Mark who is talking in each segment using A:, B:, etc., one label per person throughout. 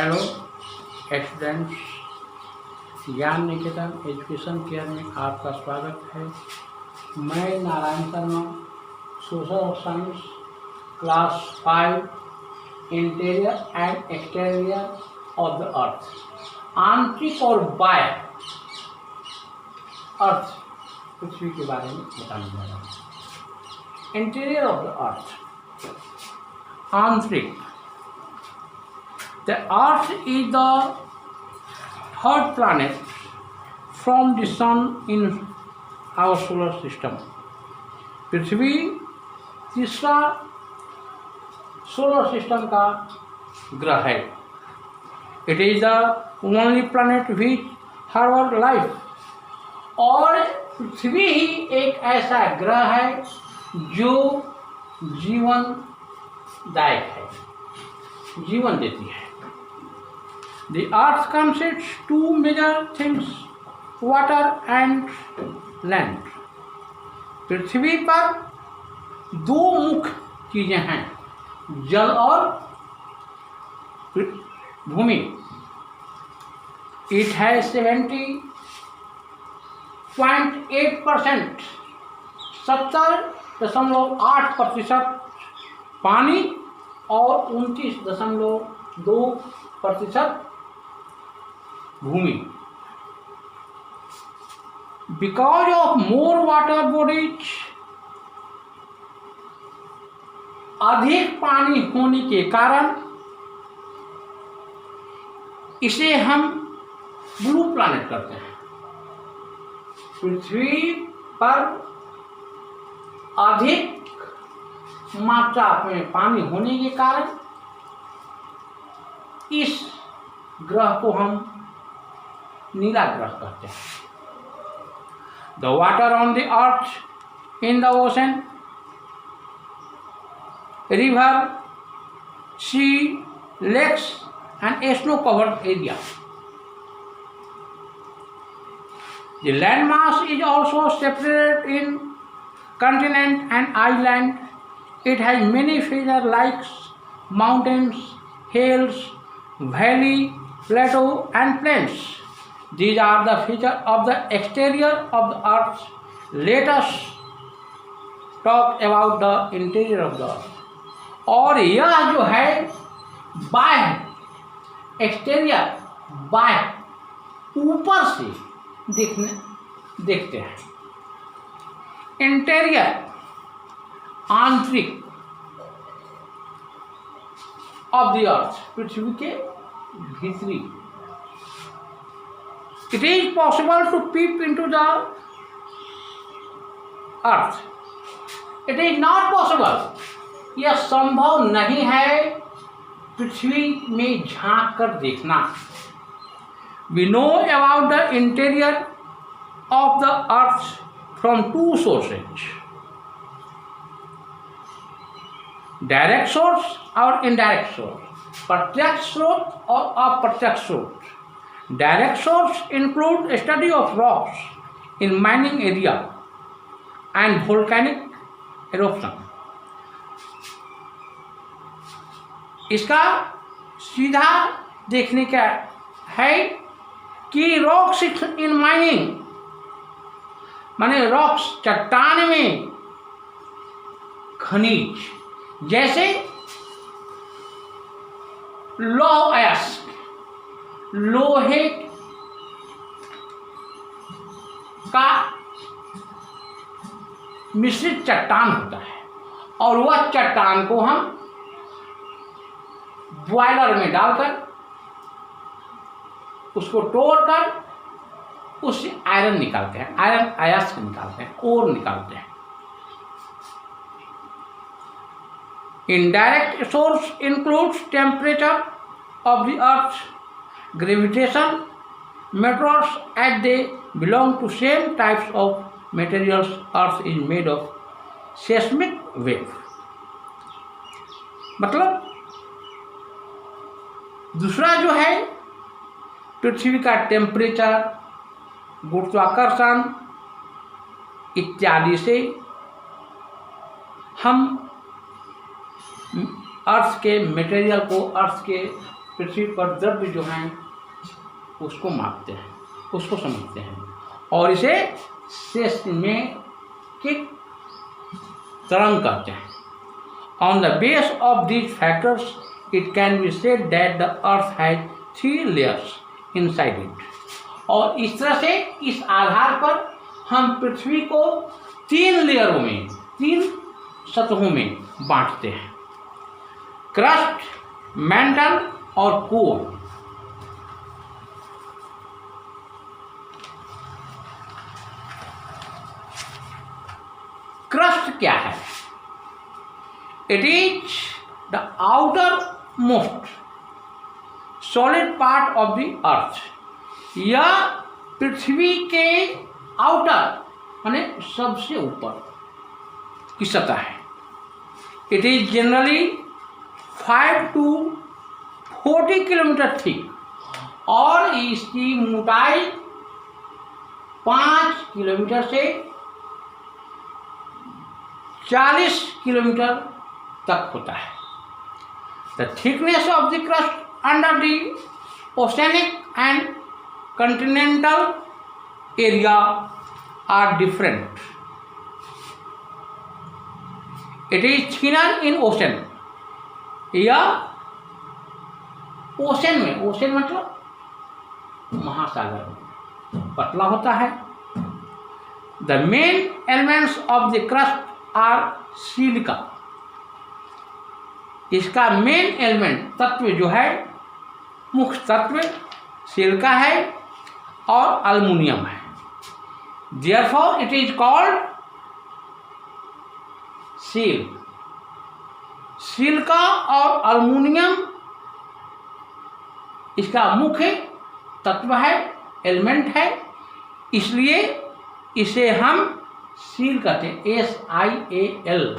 A: Hello students, ज्ञान निकेतन education care में आपका स्वागत है। मैं Narayan Sharma, social science class 5, interior and exterior of the अर्थ, आंतरिक और बाह्य अर्थ पृथ्वी के बारे में बताने जा रहा हूँ। इंटीरियर ऑफ द अर्थ, आंतरिक। The Earth is the third planet from the Sun in our solar system. पृथ्वी तीसरा सोलर सिस्टम का ग्रह है। It is the only planet which harbors life. और पृथ्वी ही एक ऐसा ग्रह है जो जीवनदायक है, जीवन देती है। The earth consists two major things, water and land. पृथ्वी पर दो मुख्य चीजें हैं, जल और भूमि। It has 70.8%, 70.8% पानी और 29.2% भूमि। Because of more water bodies, अधिक पानी होने के कारण इसे हम ब्लू प्लैनेट कहते हैं। पृथ्वी पर अधिक मात्रा में पानी होने के कारण इस ग्रह को हम नीला ग्रह कहते हैं। The water on the earth, in the ocean, river, sea, lakes and snow-covered area. The land mass is also separated in continent and island. It has many features like mountains, hills, valley, plateau and plains. These are the features of the exterior of the earth. Let us talk about the interior of the earth. और यह जो है बाह्य, exterior, बाह्य, ऊपर से देखते हैं। इंटीरियर, आंतरिक ऑफ द अर्थ, पृथ्वी के भीतरी। It is possible to peep into the earth. It is not possible. यह संभव नहीं है पृथ्वी में झांक कर देखना। We know about the interior of the earth from two sources. Direct source और indirect source. प्रत्यक्ष स्रोत और अप्रत्यक्ष स्रोत। Direct source include study of rocks in mining area and volcanic eruption. इसका सीधा देखने का है कि रॉक्स इन माइनिंग, माने रॉक्स चट्टान में खनिज, जैसे लौह अयस्क, लोहे का मिश्रित चट्टान होता है और वह चट्टान को हम बॉयलर में डालकर उसको तोड़कर उससे आयरन निकालते हैं, आयरन अयस्क निकालते हैं, ओर निकालते हैं। Indirect source includes temperature of the earth, gravitation, meteors as they belong to same types of materials. Earth is made of seismic wave. मतलब दूसरा जो है पृथ्वी का टेम्परेचर, गुरुत्वाकर्षण इत्यादि से हम अर्थ के मटेरियल को, अर्थ के पृथ्वी पर द्रव्य जो हैं उसको मापते हैं, उसको समझते हैं और इसे सेस्मेटिक तरंग कहते हैं। On the base of these factors it can be said that the earth has 3 layers inside it. और इस तरह से इस आधार पर हम पृथ्वी को 3 लेयरों में, 3 सतहों में बांटते हैं, क्रस्ट, मैंटल और कोर। क्रस्ट क्या है? It is the outer most solid part of the अर्थ। यह पृथ्वी के आउटर माने सबसे ऊपर की सतह है। It is generally 5 to 40 kilometre thick और इसकी मोटाई 5 किलोमीटर से 40 किलोमीटर तक होता है। The thickness of the crust under the oceanic and continental area are different. It is thinner in ocean. यह ओशन में, ओशन मतलब महासागर में पतला होता है। The main elements of the crust are silica. इसका मेन एलिमेंट तत्व जो है, मुख्य तत्व सिलिका है और एल्युमिनियम है। Therefore it is called seal. Silica और एल्युमिनियम इसका मुख्य तत्व है, एलिमेंट है, इसलिए इसे हम सील कहते हैं। SIAL,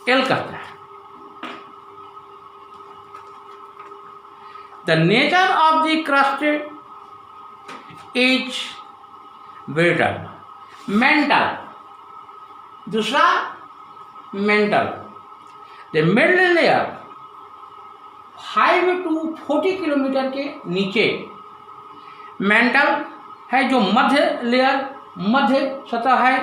A: एल कहता है। The nature of the crust is brittle. Mantle, दूसरा mantle. The middle layer 5 to 40 kilometre के नीचे mantle है, जो मध्य लेयर, मध्य सतह है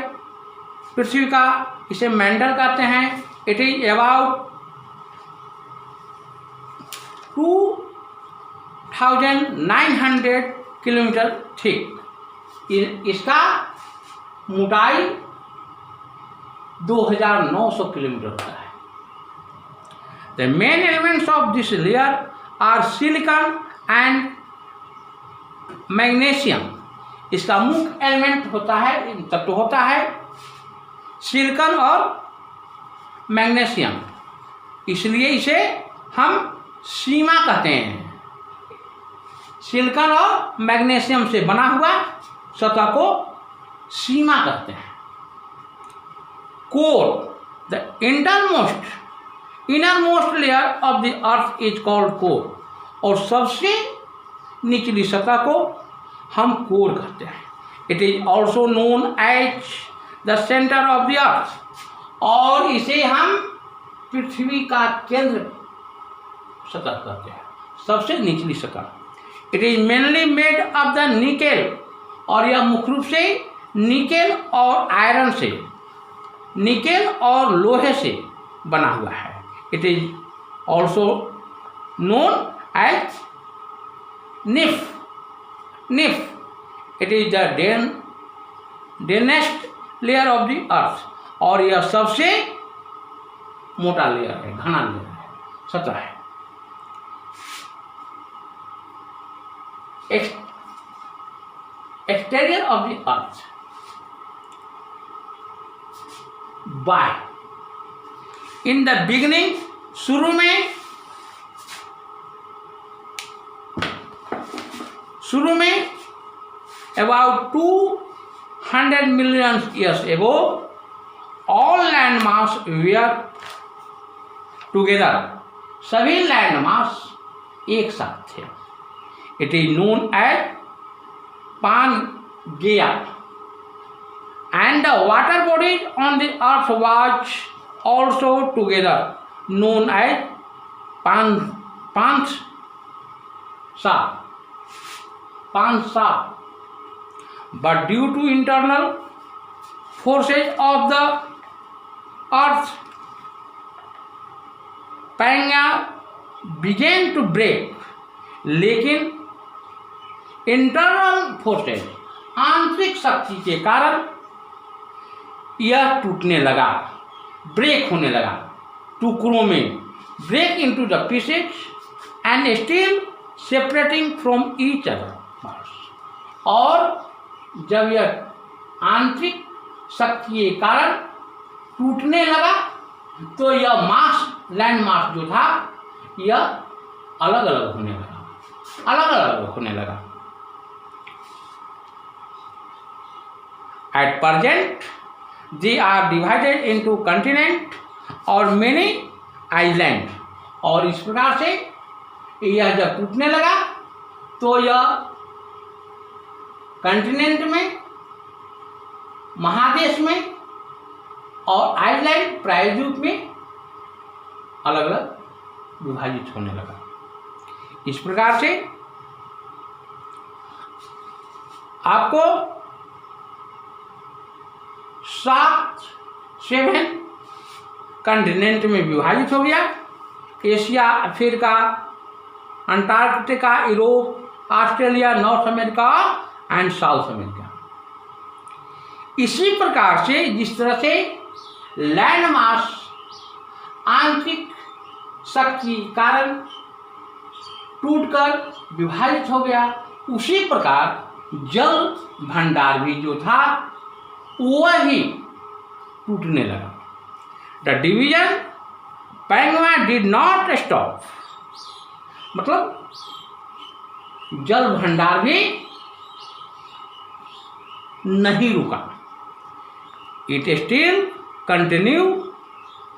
A: पृथ्वी का, इसे mantle कहते हैं। It is about 2900 kilometre thick. इसका मोटाई 2900 किलोमीटर होता है। The main elements of this layer are silicon and magnesium. इसका मुख्य एलिमेंट होता है, तत्व होता है सिलिकॉन और मैग्नीशियम, इसलिए इसे हम सीमा कहते हैं। सिलिकॉन और मैग्नीशियम से बना हुआ सतह को सीमा कहते हैं। Core, the innermost layer of the earth is called core. और सबसे निचली सतह को हम कोर कहते हैं। It is also known as the centre of the earth. और इसे हम पृथ्वी का केंद्र सतह कहते हैं, सबसे निचली सतह। It is mainly made of the nickel. और यह मुख्य रूप से निकेल और आयरन से, निकेल और लोहे से बना हुआ है। It is also known as NIFE. It is the densest layer of the earth. और यह सबसे मोटा लेयर है, घना लेयर है, सतह है। Exterior of the earth by. In the beginning, शुरू में about 200 million years ago, all land mass were together। सभी लैंड मास एक साथ थे। It is known as Pangaea and the water bodies on the earth was also together known as Panthalassa, but due to internal forces of the earth, Pangea began to break. लेकिन internal forces, आंतरिक शक्ति के कारण यह टूटने लगा, break होने लगा टुकड़ों में, break into the pieces and still separating from each other. और जब यह आंतरिक शक्ति के कारण टूटने लगा तो यह मास, लैंड मास जो था, यह अलग अलग होने लगा। At present they are divided into continent और मेनी आइलैंड। और इस प्रकार से यह जब टूटने लगा तो यह कंटिनेंट में, महादेश में और आइलैंड प्रायद्वीप में अलग अलग विभाजित होने लगा। इस प्रकार से आपको 7 कंटिनेंट में विभाजित हो गया। Asia, Africa, Antarctica, Europe, Australia, north America and south America. इसी प्रकार से जिस तरह से लैंड मास आंतरिक शक्ति कारण टूटकर विभाजित हो गया, उसी प्रकार जल भंडार भी जो था वही टूटने लगा। The division Pangaea did not stop, मतलब जल भंडार भी नहीं रुका। It still continue.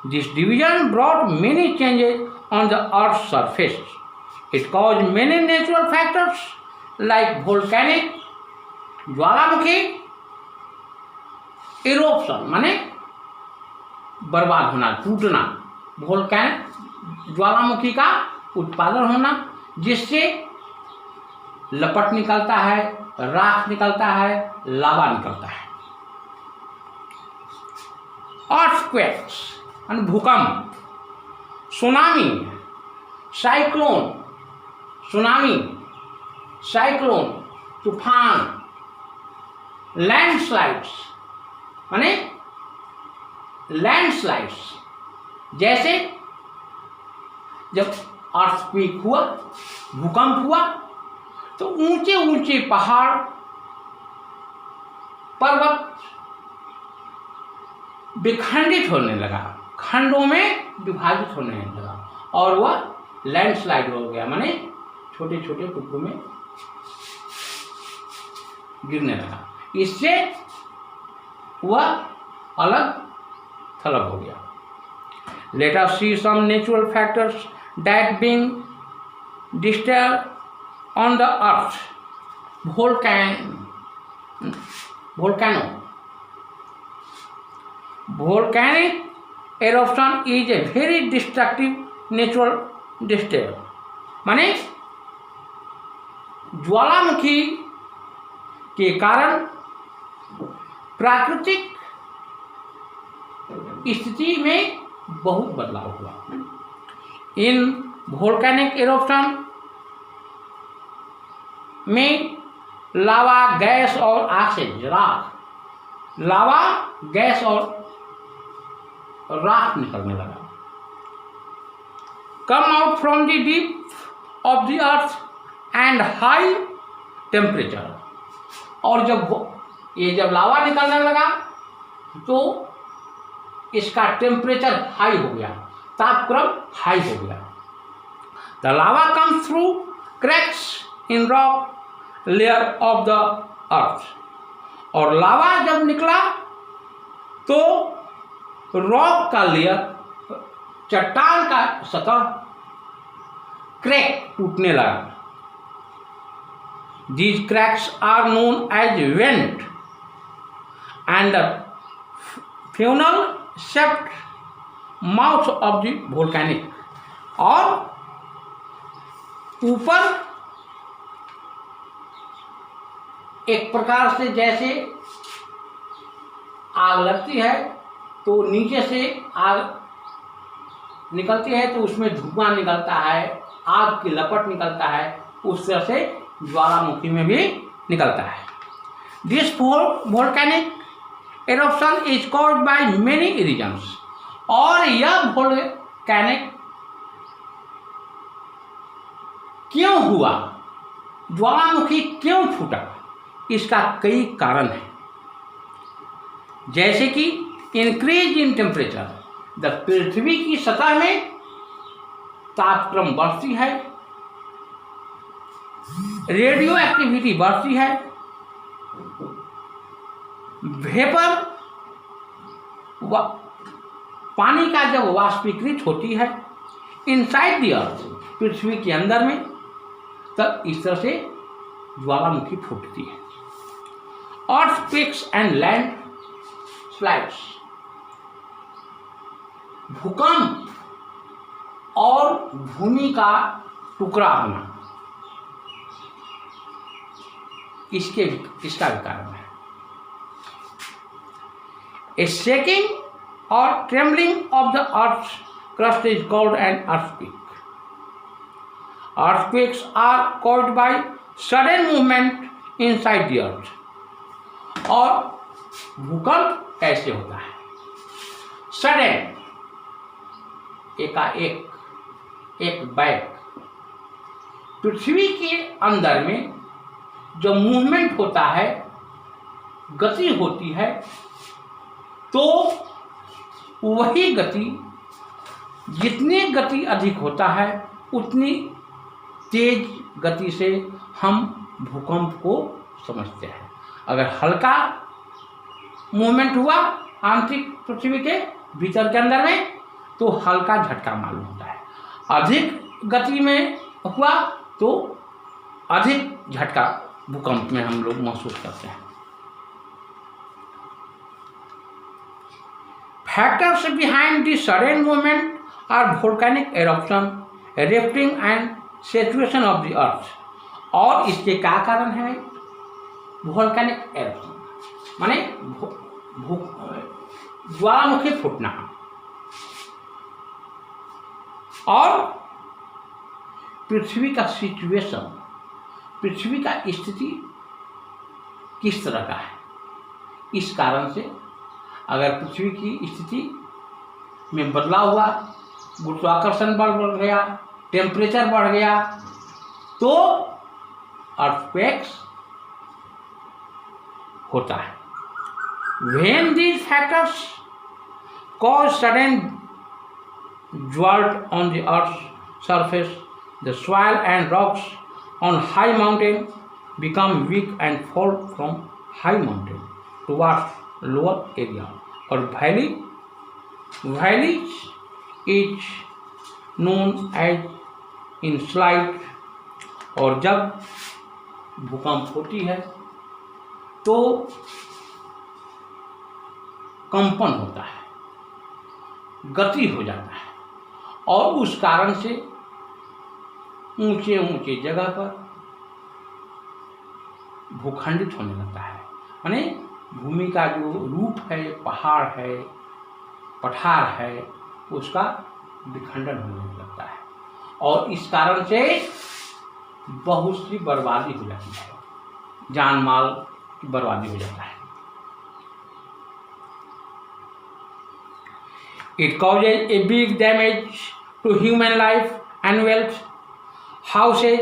A: This division brought many changes on the earth surface. It cause many natural factors like volcanic, ज्वालामुखी, इरोप्शन माने बर्बाद होना, टूटना, वोल्केनिक ज्वालामुखी का उत्पादन होना, जिससे लपट निकलता है, राख निकलता है, लावा निकलता है। अर्थक्वेक्स यानी भूकंप, सुनामी, साइक्लोन, तूफान, लैंडस्लाइड्स माने लैंडस्लाइड्स, जैसे जब अर्थक्वेक हुआ, भूकंप हुआ तो ऊंचे ऊंचे पहाड़, पर्वत विखंडित होने लगा, खंडों में विभाजित होने लगा और वह लैंडस्लाइड हो गया, माने छोटे छोटे टुकड़ों में गिरने लगा। इससे वह अलग थलग हो गया। Let us see some natural factors that being disturb on the earth. Volcanic eruption is a very destructive natural disaster. माने ज्वालामुखी के कारण प्राकृतिक स्थिति में बहुत बदलाव हुआ। इन वोल्केनिक eruption में लावा, गैस और ऑक्सीजन, राख, लावा, गैस और राख निकलने लगा। Come out from the deep of the earth and high temperature. और जब लावा निकलने लगा तो इसका टेम्परेचर हाई हो गया, तापक्रम हाई हो गया। The lava comes through cracks in rock layer of the earth. और लावा जब निकला तो रॉक का लेयर, चट्टान का सतह क्रैक टूटने लगा। These cracks are known as vent and the funnel shaped mouth of the volcanic। और ऊपर एक प्रकार से जैसे आग लगती है तो नीचे से आग निकलती है तो उसमें धुआं निकलता है, आग की लपट निकलता है, उस तरह से ज्वालामुखी में भी निकलता है। This volcanic eruption is caused by many reasons. और यह वोल्केनिक क्यों हुआ, ज्वालामुखी क्यों फूटा, इसका कई कारण है। जैसे कि इंक्रीज इन टेम्परेचर, द पृथ्वी की सतह में तापक्रम बढ़ती है, रेडियो एक्टिविटी बढ़ती है, वेपर पानी का जब वाष्पीकृत होती है इनसाइड द अर्थ, पृथ्वी के अंदर में, तब इस तरह से ज्वालामुखी फूटती है। अर्थक्वेक्स एंड लैंड स्लाइड्स, भूकंप और भूमि का टुकड़ा होना, इसका भी कारण है। ए शेकिंग और trembling of the earth crust is called an earthquake. Earthquakes are caused by sudden movement inside the earth. और भूकंप कैसे होता है, सडन, एकाएक, एक बैग। पृथ्वी के अंदर में जो मूवमेंट होता है, गति होती है, तो वही गति, जितनी गति अधिक होता है उतनी तेज गति से हम भूकंप को समझते हैं। अगर हल्का मूवमेंट हुआ आंतरिक पृथ्वी के भीतर के अंदर में तो हल्का झटका मालूम होता है, अधिक गति में हुआ तो अधिक झटका भूकंप में हम लोग महसूस करते हैं। Factors behind the sudden movement are volcanic eruption, rifting and saturation of the earth. और इसके क्या कारण है, वोल्केनिक एरप्शन माने ज्वालामुखी फूटना, और पृथ्वी का सिचुएशन, पृथ्वी का स्थिति किस तरह का है। इस कारण से अगर पृथ्वी की स्थिति में बदलाव हुआ, गुरुत्वाकर्षण बल बढ़ गया, टेम्परेचर बढ़ गया, तो अर्थक्वेक्स होता है। When these factors cause sudden jolt on the earth's surface, the soil and rocks on high mountain become weak and fall from high mountain towards lower area, or valleys is known as inslide। और जब भूकंप होती है तो कंपन होता है, गति हो जाता है, और उस कारण से ऊंचे ऊंचे जगह पर भूखंडित होने लगता है। माने भूमि का जो रूप है, पहाड़ है, पठार है, उसका विखंडन होने लगता है, और इस कारण से बहुत सी बर्बादी हो जाती है, जान माल की बर्बादी हो जाता है। It causes a big damage to human life and wealth. Houses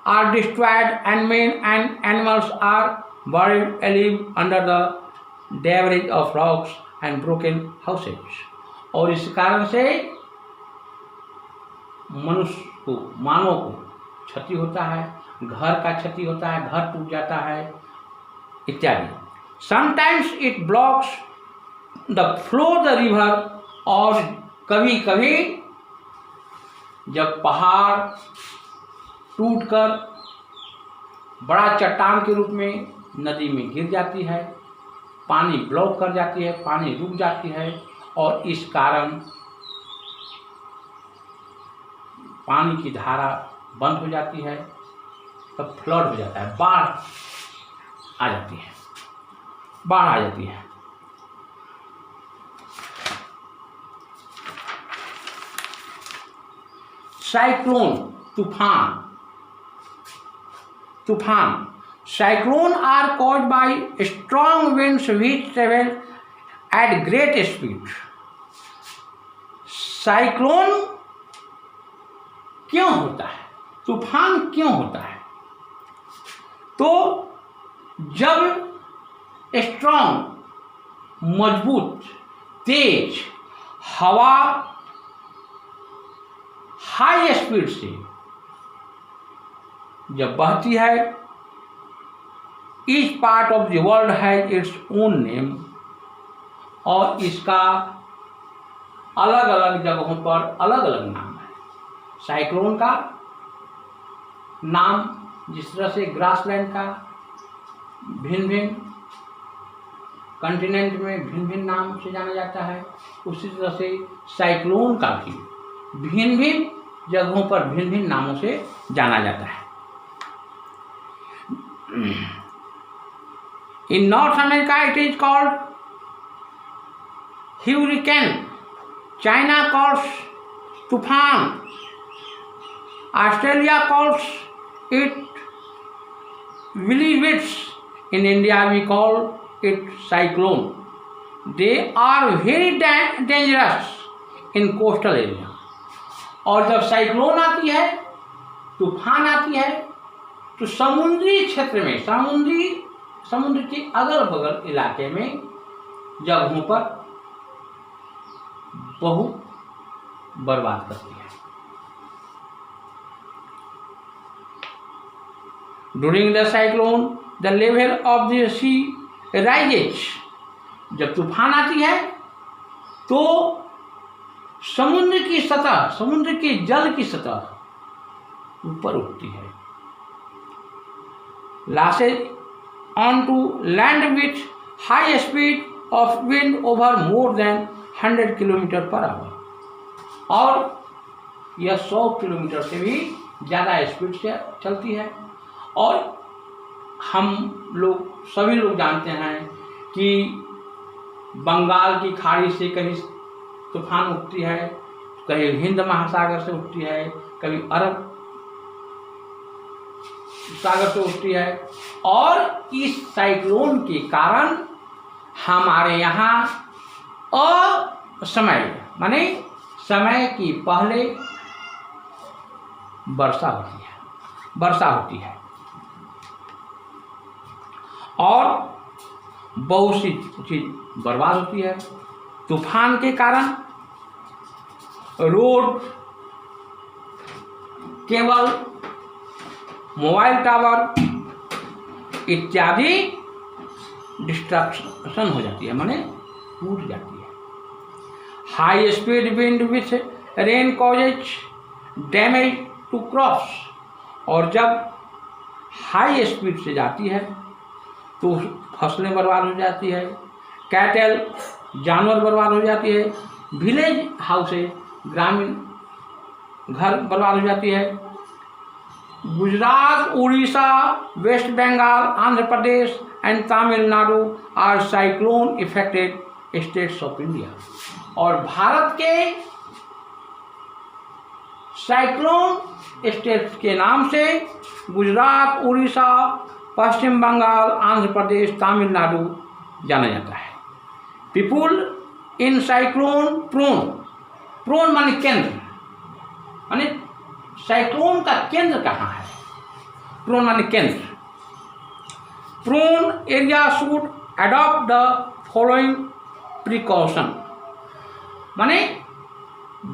A: are destroyed and men and animals are buried alive under the debris of rocks and broken houses। और इस कारण से मनुष्य को, मानव को क्षति होता है, घर का क्षति होता है, घर टूट जाता है इत्यादि। Sometimes it blocks the flow of the river। और कभी कभी जब पहाड़ टूटकर बड़ा चट्टान के रूप में नदी में गिर जाती है, पानी ब्लॉक कर जाती है, पानी रुक जाती है और इस कारण पानी की धारा बंद हो जाती है, तब फ्लड हो जाता है, बाढ़ आ जाती है, बाढ़ आ जाती है। साइक्लोन, तूफान। Cyclone are caused by strong winds which travel at great speed. Cyclone क्यों होता है, तूफान क्यों होता है? तो जब स्ट्रॉन्ग, मजबूत, तेज हवा हाई स्पीड से जब बहती है, each part of the world has its own name, और इसका अलग अलग जगहों पर अलग अलग नाम है। साइक्लोन का नाम जिस तरह से ग्रासलैंड का भिन्न भिन्न कंटिनेंट में भिन्न भिन्न नाम से जाना जाता है, उसी तरह से साइक्लोन का भी भिन्न भिन्न जगहों पर भिन्न भिन्न नामों से जाना जाता है। In North America it is called hurricane, China calls tufan, Australia calls it willy-wits, in India we call it cyclone. They are very dangerous in coastal area. और जब साइक्लोन आती है, तूफान आती है, तो समुद्री क्षेत्र में, समुद्र के अगल बगल इलाके में जगहों पर बहुत बर्बाद करती है। During the cyclone the level of the sea rises. जब तूफान आती है तो समुद्र की सतह, समुद्र के जल की सतह ऊपर उठती है। lashes onto land with high speed of wind over more than 100 km/h, और यह 100 किलोमीटर से भी ज़्यादा स्पीड से चलती है। और हम लोग सभी लोग जानते हैं कि बंगाल की खाड़ी से कहीं तूफान उठती है, कहीं हिंद महासागर से उठती है, कभी अरब सागर से उठती है, और इस साइक्लोन के कारण हमारे यहाँ असमय माने समय की पहले वर्षा होती है और बहुत सी चीज बर्बाद होती है। तूफान के कारण रोड, केबल, मोबाइल टावर इत्यादि डिस्ट्रक्शन हो जाती है, माने टूट जाती है। High speed wind with rain causes damage to crops, और जब हाई स्पीड से जाती है तो फसलें बर्बाद हो जाती है, कैटल जानवर बर्बाद हो जाती है, विलेज हाउसेज ग्रामीण घर बर्बाद हो जाती है। Gujarat, Orissa, West Bengal, Andhra Pradesh and Tamil Nadu are cyclone affected states of India, और भारत के साइक्लोन स्टेट्स के नाम से गुजरात, उड़ीसा, पश्चिम बंगाल, आंध्र प्रदेश, तमिलनाडु जाना जाता है। पीपुल इन साइक्लोन प्रोन माने केंद्र, माने साइक्लोन का केंद्र कहाँ है? प्रोन माने केंद्र। Prone area should adopt the following precaution, माने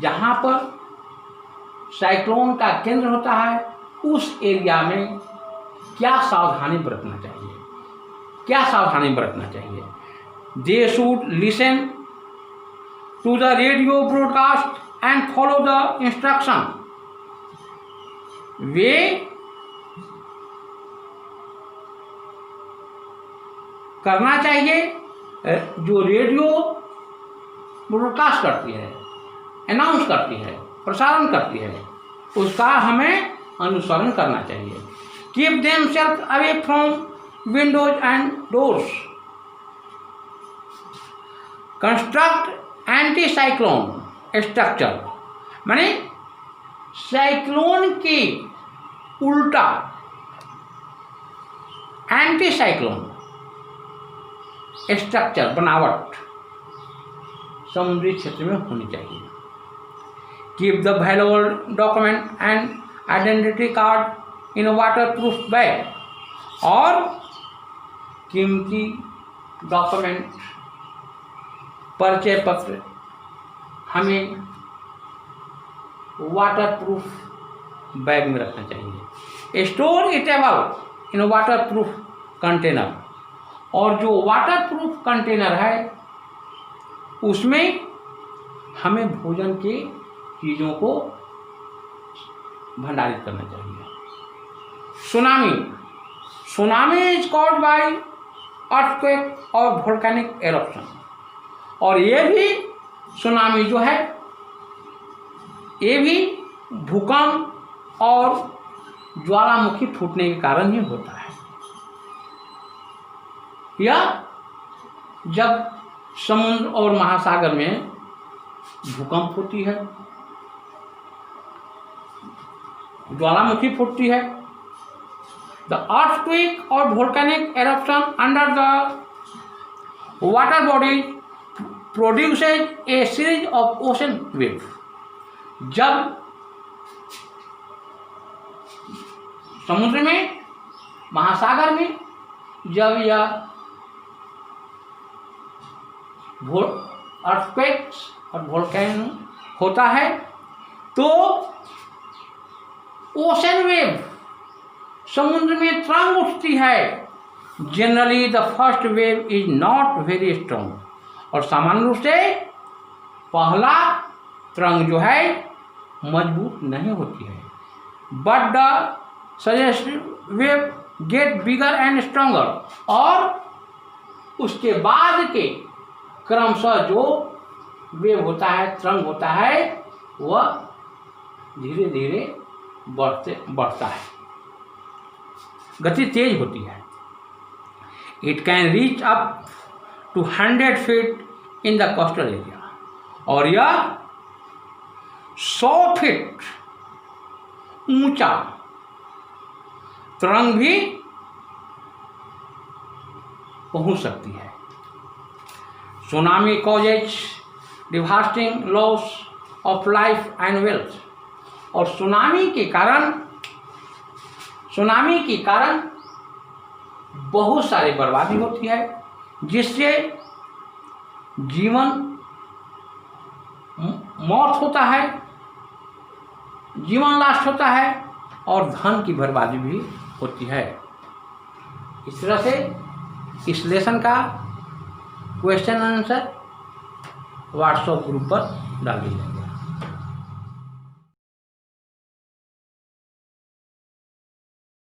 A: जहाँ पर साइक्लोन का केंद्र होता है उस एरिया में क्या सावधानी बरतना चाहिए? They should listen to the radio broadcast and follow the instruction, वे करना चाहिए जो रेडियो ब्रॉडकास्ट करती है, अनाउंस करती है, प्रसारण करती है, उसका हमें अनुसरण करना चाहिए। Keep themselves away from windows and doors. Construct anti cyclone structure, माने साइक्लोन के उल्टा एंटी साइक्लोन स्ट्रक्चर बनावट समुद्री क्षेत्र में होनी चाहिए। Keep the valuable document and identity card in water proof bag, और कीमती डॉक्यूमेंट परिचय पत्र हमें वाटर प्रूफ बैग में रखना चाहिए। Store edible in water proof container, और जो वाटर प्रूफ कंटेनर है उसमें हमें भोजन की चीज़ों को भंडारित करना चाहिए। Tsunami is caused bye earthquake और वोल्केनिक एरप्शन, और ये भी सुनामी जो है ये भी भूकंप और ज्वालामुखी फूटने के कारण ही होता है। या जब समुद्र और महासागर में भूकंप होती है, ज्वालामुखी फूटती है, द अर्थक्वेक और volcanic eruption under the water body produces A series of ocean wave. जब समुद्र में, महासागर में जब यह अर्थक्वेक और वोल्केनो होता है तो ओशन वेव समुद्र में तरंग उठती है। Generally the first wave is not very strong, और सामान्य रूप से पहला तरंग जो है मजबूत नहीं होती है। But the successive wave gate bigger and stronger, और उसके बाद के क्रमशः जो वेव होता है, तरंग होता है, वह धीरे धीरे बढ़ता है, गति तेज होती है। It can reach up to 100 feet in the coastal area, और यह 100 फीट ऊंचा तरंग भी पहुंच सकती है। Tsunami causes devastating loss of life and wealth, और सुनामी के कारण बहुत सारी बर्बादी होती है, जिससे जीवन मौत होता है, जीवन लास्ट होता है, और धन की बर्बादी भी होती है। इस तरह से इस लेसन का क्वेश्चन आंसर व्हाट्सएप ग्रुप पर डाल दीजिए।